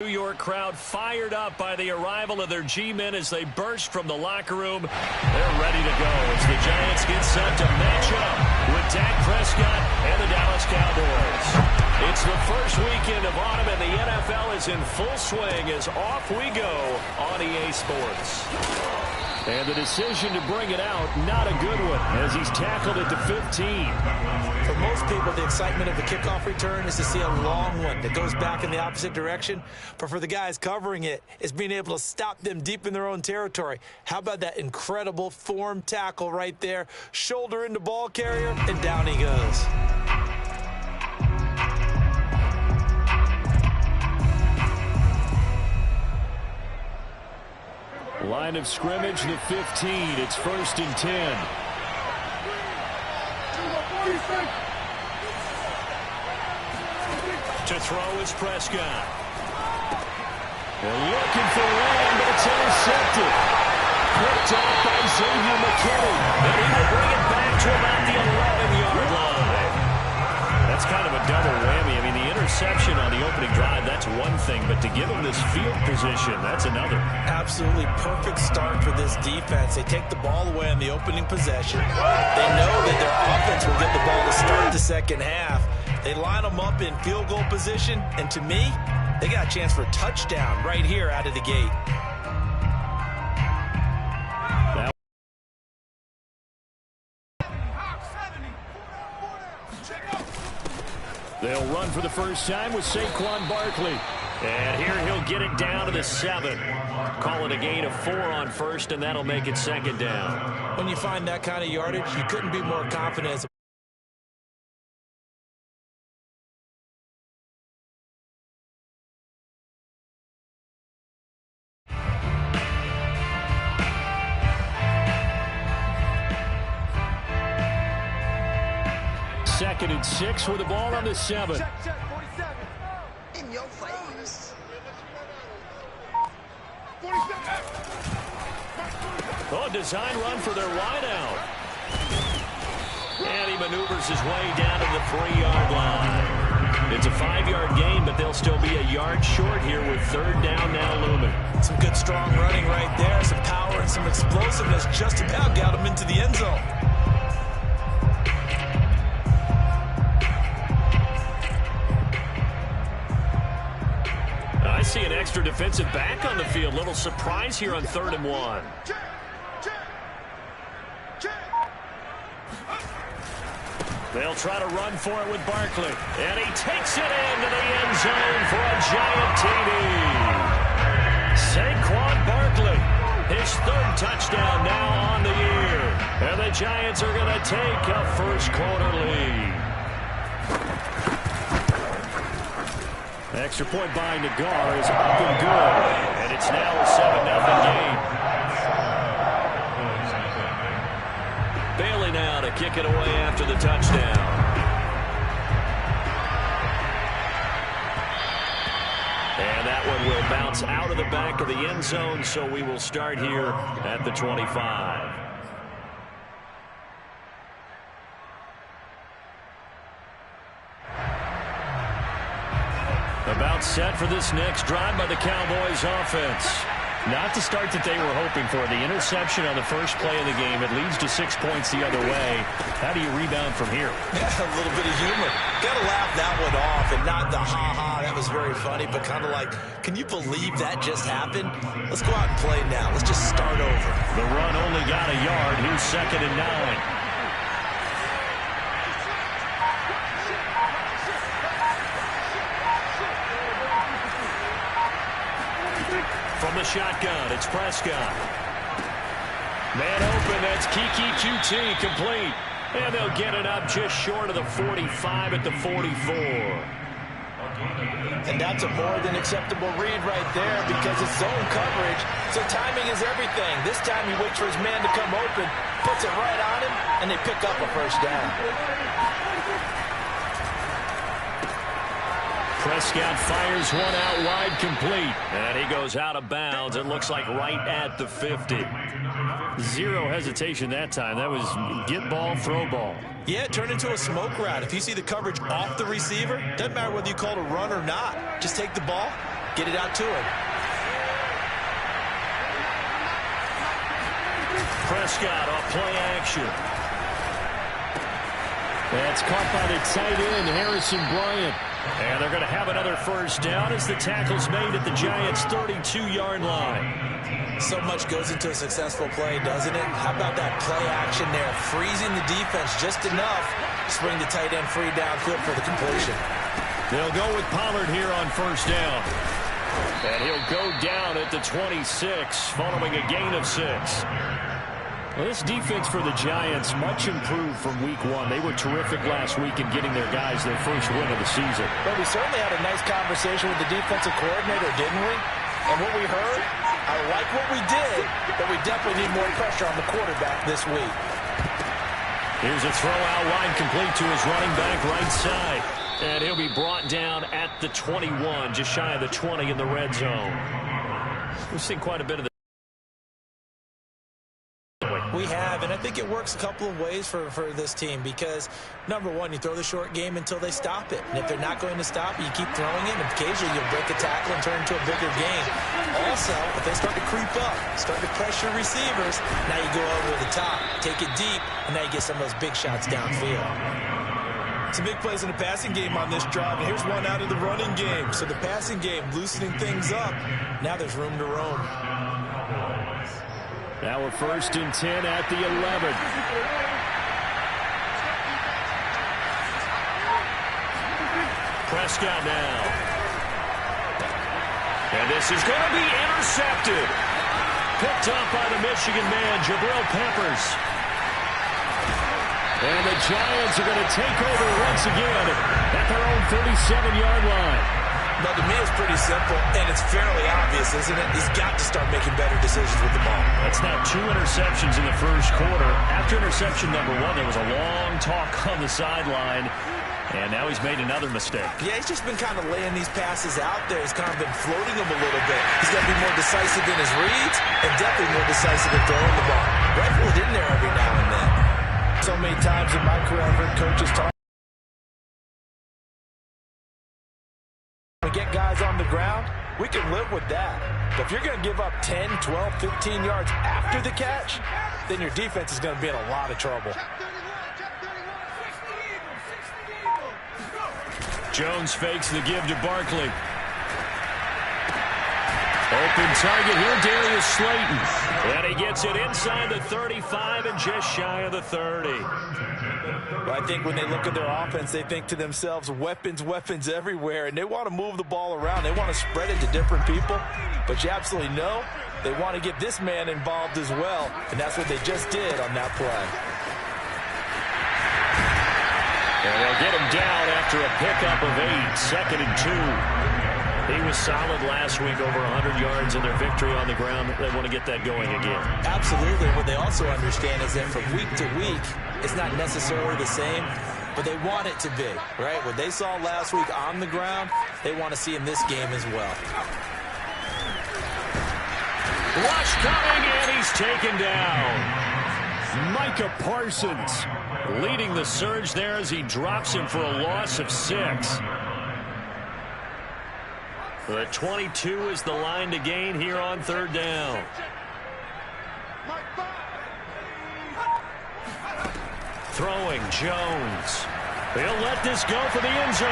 New York crowd fired up by the arrival of their G-men as they burst from the locker room. They're ready to go as the Giants get set to match up with Dak Prescott and the Dallas Cowboys. It's the first weekend of autumn and the NFL is in full swing as off we go on EA Sports. And the decision to bring it out, not a good one, as he's tackled at the 15. For most people, the excitement of the kickoff return is to see a long one that goes back in the opposite direction. But for the guys covering it, it's being able to stop them deep in their own territory. How about that incredible form tackle right there? Shoulder into ball carrier, and down he goes. Line of scrimmage, the 15. It's 1st and 10. To throw is Prescott. They're looking for one, but it's intercepted. Picked off by Xavier McKinney. And he will bring it back to about the 11-yard line. That's kind of a double whammy. I mean, the interception on the opening drive, that's one thing. But to give him this field position, that's another. Absolutely perfect start for this defense. They take the ball away on the opening possession. They know that their offense will get the ball to start the second half. They line them up in field goal position. And to me, they got a chance for a touchdown right here out of the gate. They'll run for the first time with Saquon Barkley. And here he'll get it down to the 7. Call it a gain of 4 on first, and that'll make it 2nd down. When you find that kind of yardage, you couldn't be more confident. Second and 6 with the ball on the 7. Check, 47. In your face. 47. Oh, design run for their wideout. And he maneuvers his way down to the 3-yard line. It's a 5-yard gain, but they'll still be a yard short here with 3rd down now looming. Some good strong running right there. Some power and some explosiveness just about got him into the end zone. I see an extra defensive back on the field. Little surprise here on 3rd and 1. They'll try to run for it with Barkley. And he takes it into the end zone for a giant TD. Saquon Barkley, his 3rd touchdown now on the year. And the Giants are going to take a first-quarter lead. Extra point by Nagar is up and good. And it's now a 7-0 game. Bailey now to kick it away after the touchdown. And that one will bounce out of the back of the end zone, so we will start here at the 25. About set for this next drive by the Cowboys offense. Not the start that they were hoping for. The interception on the first play of the game. It leads to 6 points the other way. How do you rebound from here? Yeah, a little bit of humor. Got to laugh that one off and not the ha-ha. That was very funny, but kind of like, can you believe that just happened? Let's go out and play now. Let's just start over. The run only got a yard. Here's 2nd and 9. From the shotgun, it's Prescott. Man open, that's Kiki QT, complete. And they'll get it up just short of the 45 at the 44. And that's a more than acceptable read right there because it's zone coverage, so timing is everything. This time he waits for his man to come open, puts it right on him, and they pick up a first down. Prescott fires one out wide, complete. And he goes out of bounds. It looks like right at the 50. Zero hesitation that time. That was get ball, throw ball. Yeah, it turned into a smoke route. If you see the coverage off the receiver, doesn't matter whether you call it a run or not. Just take the ball, Get it out to him. Prescott off play action. That's caught by the tight end, Harrison Bryant. And they're going to have another first down as the tackle's made at the Giants' 32-yard line. So much goes into a successful play, doesn't it? How about that play action there? Freezing the defense just enough to swing the tight end free downfield for the completion. They'll go with Pollard here on first down. And he'll go down at the 26 following a gain of 6. Well, this defense for the Giants much improved from week 1. They were terrific last week in getting their guys their first win of the season. But we certainly had a nice conversation with the defensive coordinator, didn't we? And what we heard, I like what we did, but we definitely need more pressure on the quarterback this week. Here's a throw out wide complete to his running back right side. And he'll be brought down at the 21, just shy of the 20 in the red zone. We've seen quite a bit of the We have, and I think it works a couple of ways for this team because, number one, you throw the short game until they stop it. And if they're not going to stop it, you keep throwing it, and occasionally you'll break a tackle and turn into a bigger game. Also, if they start to creep up, start to pressure receivers, now you go over the top, take it deep, and now you get some of those big shots downfield. Some big plays in the passing game on this drive, and here's one out of the running game. So the passing game loosening things up. Now there's room to roam. Now we're 1st and 10 at the 11. Prescott now. And this is going to be intercepted. Picked up by the Michigan man, Jabril Peppers. And the Giants are going to take over once again at their own 37-yard line. But to me, it's pretty simple, and it's fairly obvious, isn't it? He's got to start making better decisions with the ball. That's now 2 interceptions in the first quarter. After interception number 1, there was a long talk on the sideline, and now he's made another mistake. Yeah, he's just been kind of laying these passes out there. He's kind of been floating them a little bit. He's got to be more decisive in his reads and definitely more decisive in throwing the ball. Rifle it in there every now and then. So many times in my career, I've heard coaches talk. Get guys on the ground, we can live with that. But if you're going to give up 10, 12, 15 yards after the catch, then your defense is going to be in a lot of trouble. Jones fakes the give to Barkley. Open target here, Darius Slayton. And he gets it inside the 35 and just shy of the 30. Well, I think when they look at their offense, they think to themselves, weapons, weapons everywhere, and they want to move the ball around. They want to spread it to different people, but you absolutely know they want to get this man involved as well, and that's what they just did on that play. And they'll get him down after a pickup of 8, 2nd and 2. He was solid last week, over 100 yards in their victory on the ground. They want to get that going again. Absolutely. What they also understand is that from week to week, it's not necessarily the same, but they want it to be, right? What they saw last week on the ground, they want to see in this game as well. Rush coming, and he's taken down. Micah Parsons leading the surge there as he drops him for a loss of 6. The 22 is the line to gain here on 3rd down. Throwing Jones. He'll let this go for the end zone.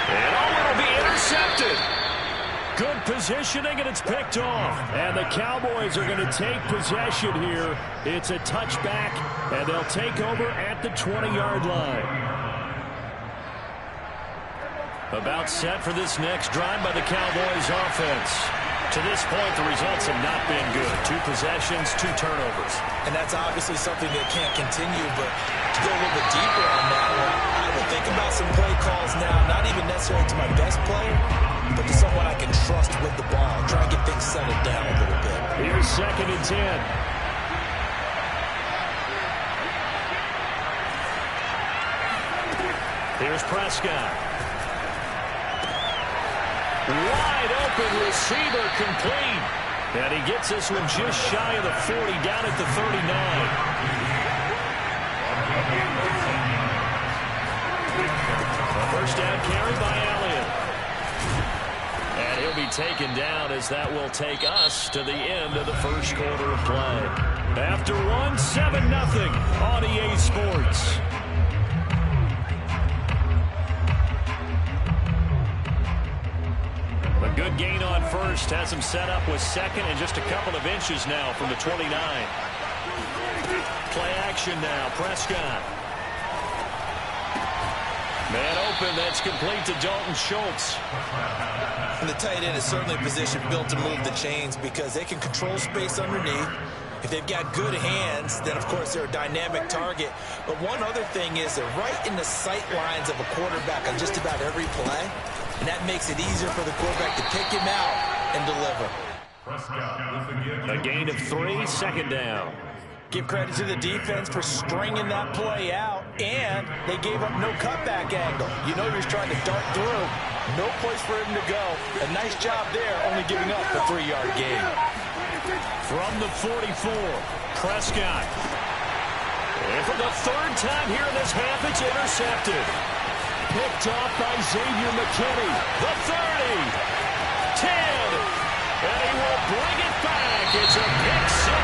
And it'll be intercepted. Good positioning, and it's picked off. And the Cowboys are going to take possession here. It's a touchback, and they'll take over at the 20-yard line. About set for this next drive by the Cowboys offense. To this point, the results have not been good. 2 possessions, 2 turnovers. And that's obviously something that can't continue, but to go a little bit deeper on that one, I would think about some play calls now, not even necessarily to my best player, but to someone I can trust with the ball. Try to get things settled down a little bit. Here's 2nd and 10. Here's Prescott. Wide open receiver complete. And he gets this one just shy of the 40, down at the 39. A first down carry by Elliott. And be taken down as that will take us to the end of the first quarter of play. After one, 7-0 on EA Sports. A good gain on first has him set up with second and just a couple of inches now from the 29. Play action now, Prescott. Man open, that's complete to Dalton Schultz. And the tight end is certainly a position built to move the chains because they can control space underneath. If they've got good hands, then, of course, they're a dynamic target. But one other thing is they're right in the sight lines of a quarterback on just about every play. And that makes it easier for the quarterback to pick him out and deliver. A gain of 3, second down. Give credit to the defense for stringing that play out, and they gave up no cutback angle. You know he was trying to dart through. No place for him to go. A nice job there, only giving up a 3-yard gain. From the 44, Prescott. And for the third time here in this half, it's intercepted. Picked off by Xavier McKinney. The 30, 10, and he will bring it back. It's a pick 6.